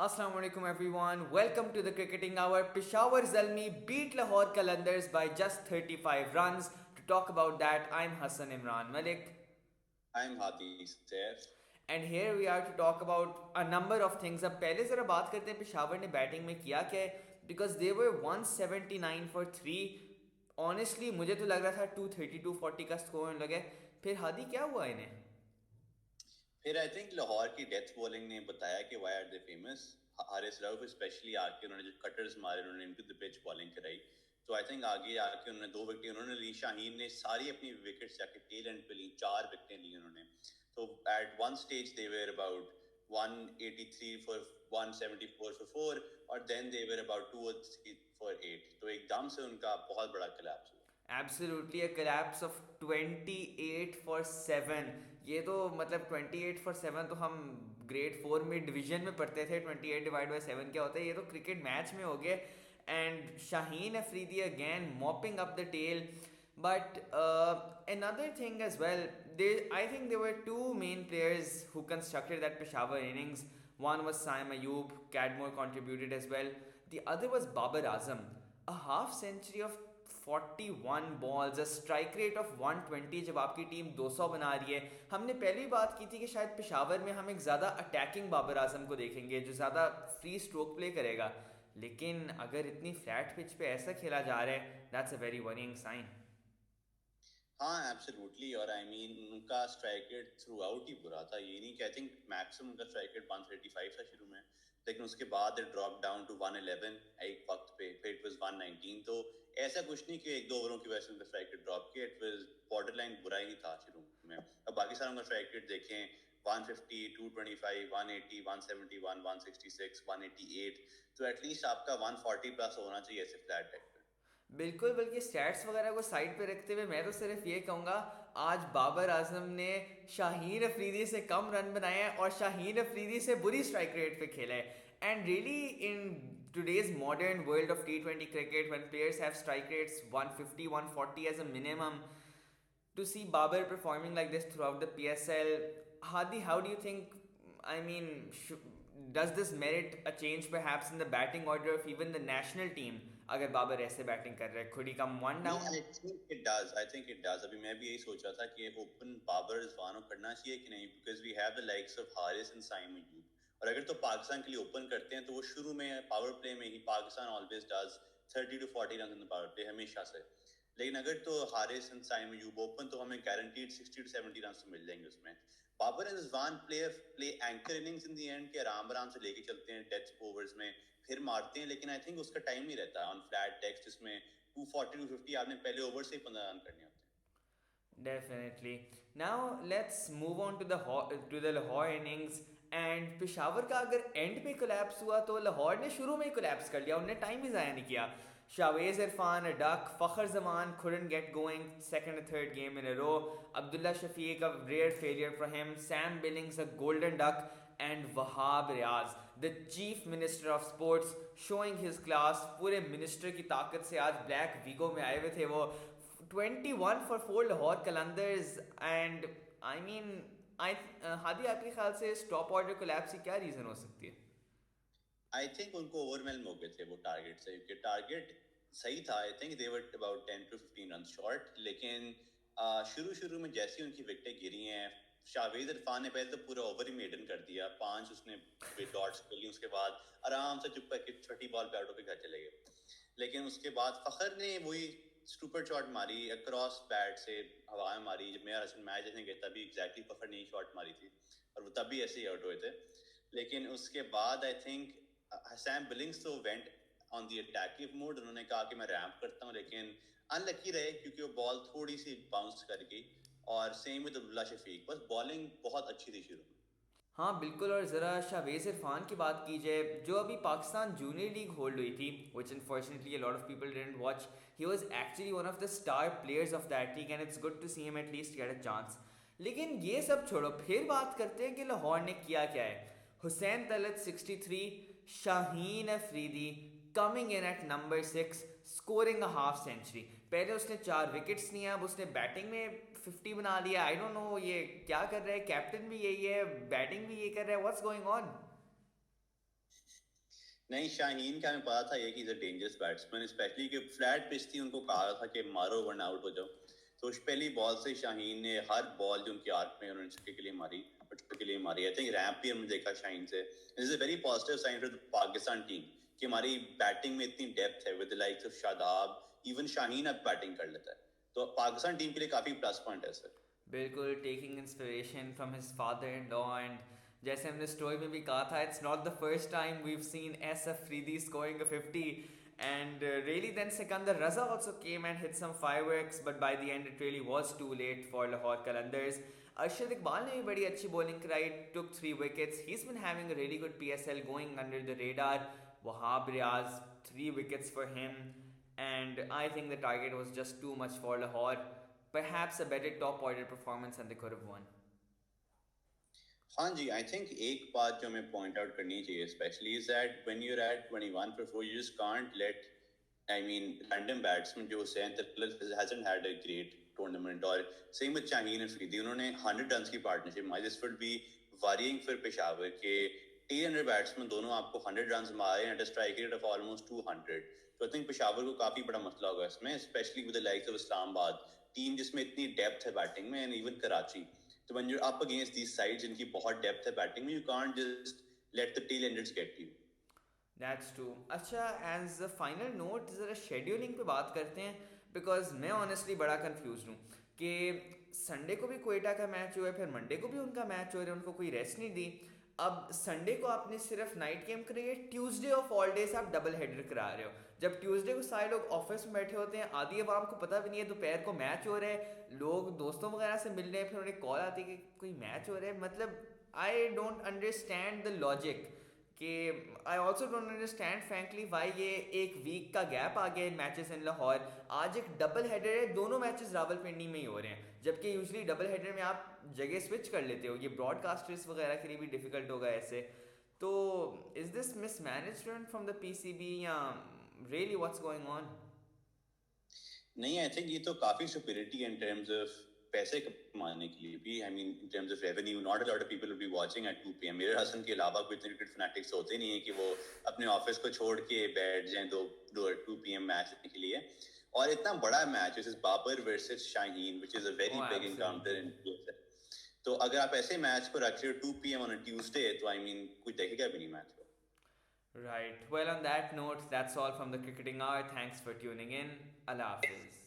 Assalamu alaikum everyone. Welcome to the cricketing hour. Peshawar Zalmi beat Lahore Qalandars by just 35 runs. To talk about that, I'm Hassan Imran Malik. I'm Hadi Saif. And here we are to talk about a number of things. अब पहले ज़रा बात करते हैं पेशावर ने batting में किया क्या है because they were 179 for 3. Honestly मुझे तो लग रहा था 230 240 का स्कोर होने लगे. फिर हादी क्या हुआ इन्हें? फिर आई थिंक लाहौर की डेथ बॉलिंग ने बताया कि why are they famous. Haris Rauf specially आके उन्होंने जो कटर्स मारे उन्होंने इनटू द पिच बॉलिंग कराई. तो आई थिंक आगे आके उन्होंने दो विकेट उन्होंने ली. शाहीन ने सारी अपनी विकेट्स जाके टेल एंड पे ली. चार विकेटें ली उन्होंने. तो at one stage they were about 183 for 174 for 4 और then they were about 2 for 8. तो एकदम से उनका बहुत बड़ा कोलैप्स हुआ. Absolutely a collapse of 28 for 7. ये तो मतलब 28 for 7 तो हम ग्रेड 4 में डिवीजन में पढ़ते थे. 28 डिवाइड बाई 7 क्या होता है? ये तो क्रिकेट मैच में हो गया. And Shaheen Afridi again mopping up the tail. But another thing as well, I think there were two main players who constructed that Peshawar innings. One was Saim Ayub, Cadmore contributed as well. The other was Babar Azam. A half century of 41 balls, a strike rate of 120. जब आपकी team 200 बना रही है, हमने पहले ही बात की थी कि शायद पेशावर में हम एक ज़्यादा अटैकिंग बाबर आजम को देखेंगे जो ज़्यादा फ्री स्ट्रोक प्ले करेगा. लेकिन अगर इतनी फ्लैट पिच पे ऐसा खेला जा रहा है, that's a very worrying sign. हाँ एब्सोल्युटली. और आई मीन उनका स्ट्राइक रेट थ्रू आउट ही बुरा था. ये नहीं कि आई थिंक मैक्सिमम उनका स्ट्राइक रेट 135 था शुरू में. लेकिन उसके बाद ड्रॉप डाउन टू 111 एक वक्त पे. फिर इट वाज 119. तो ऐसा कुछ नहीं कि एक दो ओवरों की वजह से उनका स्ट्राइक रेट ड्रॉप किया. इट वाज बॉर्डर लाइन बुरा ही था शुरू में. अब बाकी सारा उनका स्ट्राइक रेट देखें 150 225 180 171 166 188. तो एटलीस्ट आपका 140 प्लस होना चाहिए ऐसे फ्लैट डेक. बिल्कुल. बल्कि स्टैट्स वगैरह को साइड पे रखते हुए मैं तो सिर्फ ये कहूँगा, आज बाबर आजम ने शाहीन अफरीदी से कम रन बनाए हैं और शाहीन अफरीदी से बुरी स्ट्राइक रेट पे खेला है. And really in today's modern world of T20 cricket, when players have strike rates 150 140 as a minimum, to see Babar performing like this throughout the PSL, Hadi, how do you think? I mean, does this merit a change perhaps in the batting order of even the national team? अगर बाबर ऐसे batting कर रहे हैं, could he come one नहीं, down? I think it does. I think it does. अभी मैं भी यही सोच रहा था कि ओपन बाबर रिजवान करना चाहिए कि नहीं, because we have the likes of Haris and Saim Ayub. और अगर तो पाकिस्तान के लिए ओपन करते हैं तो वो शुरू में पावर प्ले में ही Pakistan always does 30 to 40 run in the power play हमेशा से. लेकिन अगर तो हारिस एंड साइम अयूब ओपन तो हमें गारंटीड 60 to 70 रन तो मिल जाएंगे उसमें. Babar and Rizwan play anchor innings in the end के आराम आराम से लेके चलते हैं डेथ ओवर्स में. फिर मारते हैं. लेकिन आई थिंक उसका टाइम नहीं रहता ऑन फ्लैट टेक्स्ट जिसमें 240 250 आपने पहले ओवर से ही 15 रन करने होते हैं. Definitely. Now let's move on to the Lahore innings. And Peshawar का अगर एंड पे कोलैप्स हुआ तो लाहौर ने शुरू में ही कोलैप्स कर लिया. उन्होंने टाइम ही ज़ाया नहीं किया. Shavez Irfan a duck, Fakhar Zaman couldn't get going second and third game in a row. Abdullah Shafiq, a rare failure for him. Sam Billings, a golden duck. And Wahab Riaz, the chief minister of sports, showing his class. पूरे minister की ताकत से आज black we go में आए हुए थे वो. 21 for 4 Lahore Qalandars. And I mean I Hadi, आपके ख्याल से स्टॉप ऑर्डर कोलैप्स की क्या रीज़न हो सकती है? आई थिंक उनको ओवरवेलम हो गए थे वो टारगेट से. क्योंकि टारगेट सही था. I think they were about 10 to 15 run short. लेकिन शुरू शुरू में जैसी उनकी विकेटें गिरी हैं, शावेज इरफान ने पहले तो पूरा ओवर ही मेडन कर दिया. 5 उसने डॉट्स खेली. उसके बाद आराम से चुप करके छठी बॉल पे आउट होकर घर चले गए. लेकिन उसके बाद फखर ने वही सुपर शॉट मारी अक्रॉस बैट से हवा में मारी. जब मेरा मैच देखने गया तभी एग्जैक्टली फखर ने ही शॉट मारी थी और वो तभी ऐसे ही आउट हुए थे. लेकिन उसके बाद आई थिंक सैम बिलिंग्स तो went on the attacking mode. उन्होंने कहा कि मैं रैम्प करता हूँ. लेकिन अनलकी रहे क्योंकि वो बॉल थोड़ी सी बाउंस कर गई. और सेम विद अब्दुल्ला शफीक. बस बॉलिंग बहुत अच्छी थी शुरू में. हाँ बिल्कुल. और ज़रा शावेज़ इरफान की बात की जाए जो अभी पाकिस्तान जूनियर लीग होल्ड हुई थी, विच unfortunately a lot of people didn't watch. He was actually one of the star players of that league and it's good to see him at least get a chance. लेकिन ये सब छोड़ो, फिर बात करते हैं कि लाहौर ने किया क्या है. Hussain Talat 63, Shaheen Afridi coming in at number 6, scoring a half century. पहले उसने 4 विकेट्स लिए, अब उसने बैटिंग में 50 बना लिया. आई डोंट नो ये क्या कर रहा है. कैप्टन भी यही है, बैटिंग भी ये कर रहा है. What's going on? नहीं, शाहीन का हमें पता था ये कि is a dangerous batsman, specially कि फ्लैट पिच थी, उनको कहा था कि मारो वरना आउट हो जाओ। तो उस पहली बॉल से शाहीन ने हर बॉल जो उनकी आर्क में उन्होंने छक्के के लिए मारी, छक्के के लिए मारी। आई थिंक रैंप भी हमने देखा शाहीन से। This is a very positive sign for the Pakistan team कि हमारी बैटिंग में इतनी डेप्थ है, with the likes of Shadab, even Shaheen अब बैटिंग कर लेता है। तो पाकिस्तान टीम के लिए काफी प्लस पॉइंट है सर। बिल्कुल, taking inspiration from his father in law, and जैसे हमने स्टोरी में भी कहा था, it's not the first time we have seen S Afridi scoring a 50, and really then Sikandar Raza also came and hit some fireworks, but by the end it really was too late for Lahore Qalandars. Arshad Iqbal ने भी बड़ी अच्छी bowling कराई, took 3 wickets. He's been having a really good PSL, going under the radar. Wahab Riaz, 3 wickets for him, and I think the target was just too much for Lahore. Perhaps a better top order performance and they could have won. हाँ जी, I think एक बात जो हमें point out करनी चाहिए specially is that when you are at 21 for 4 you just can't let, I mean, random batsmen जो Hussain Talat hasn't had a great tournament, और same with Shaheen Afridi, उन्होंने 100 runs की पार्टनरशिप मारी। This would be worrying for Peshawar के tell batsman दोनों आपको 100 runs मारे at a strike rate of almost 200। तो आई थिंक पेशावर को काफी बड़ा मसला होगा इसमें, specially with the likes of Islamabad team जिसमें इतनी डेप्थ है बैटिंग में, and even Karachi. So when you're up against these sides जिनकी बहुत डेप्थ है बैटिंग में, you can't just let the tail enders get you. That's true. अच्छा, एज अ फाइनल नोट ज़रा शेड्यूलिंग पे बात करते हैं, बिकॉज मैं ऑनेस्टली बड़ा कंफ्यूज हूँ कि संडे को भी कोयटा का मैच हुआ है, फिर मंडे को भी उनका मैच हो रहा है, उनको कोई रेस्ट नहीं दी। अब संडे को आपने सिर्फ नाइट गेम कराई है, ट्यूसडे ऑफ ऑल डेज आप डबल हेडर करा रहे हो, जब ट्यूसडे को सारे लोग ऑफिस में बैठे होते हैं, आधी आवाम को पता भी नहीं है दोपहर को मैच हो रहा है, लोग दोस्तों वगैरह से मिल रहे हैं, फिर उन्हें कॉल आती है कि कोई मैच हो रहा है। मतलब I don't understand the logic कि I also don't understand frankly why ये एक वीक का गैप आ गया इन मैचेस इन लाहौर। आज एक डबल हेडर है, दोनों मैचेस रावलपिंडी में ही हो रहे हैं, जबकि यूजली डबल हेडर में आप जगह स्विच कर लेते हो, ये ब्रॉडकास्टर्स वगैरह के लिए भी डिफिकल्ट होगा ऐसे। तो is this mismanagement from the PCB या रियली व्हाट्स गोइंग ऑन? नहीं, आई थिंक ये तो काफी सुपीरियरिटी इन टर्म्स ऑफ पैसे कमाने के लिए भी। I mean in terms of revenue, not a lot of people will be watching eight 2 PM। मेरे हसन के अलावा कोई इतने क्रिकेट फैनेटिक्स होते नहीं है कि वो अपने ऑफिस को छोड़ के बैठ जाएं 2 PM मैच देखने के लिए। और इतना बड़ा match, this is Babar versus Shaheen, which is a very Oh, big encounter absolutely. इन PSL। तो अगर आप ऐसे मैच को रख रहे हो 2 PM ऑन अ ट्यूसडे, तो आई मीन कोई देखेगा भी नहीं मैच को। Right. Well, on that note, that's all from the Cricketing Hour. Thanks for tuning in. Allah Hafiz.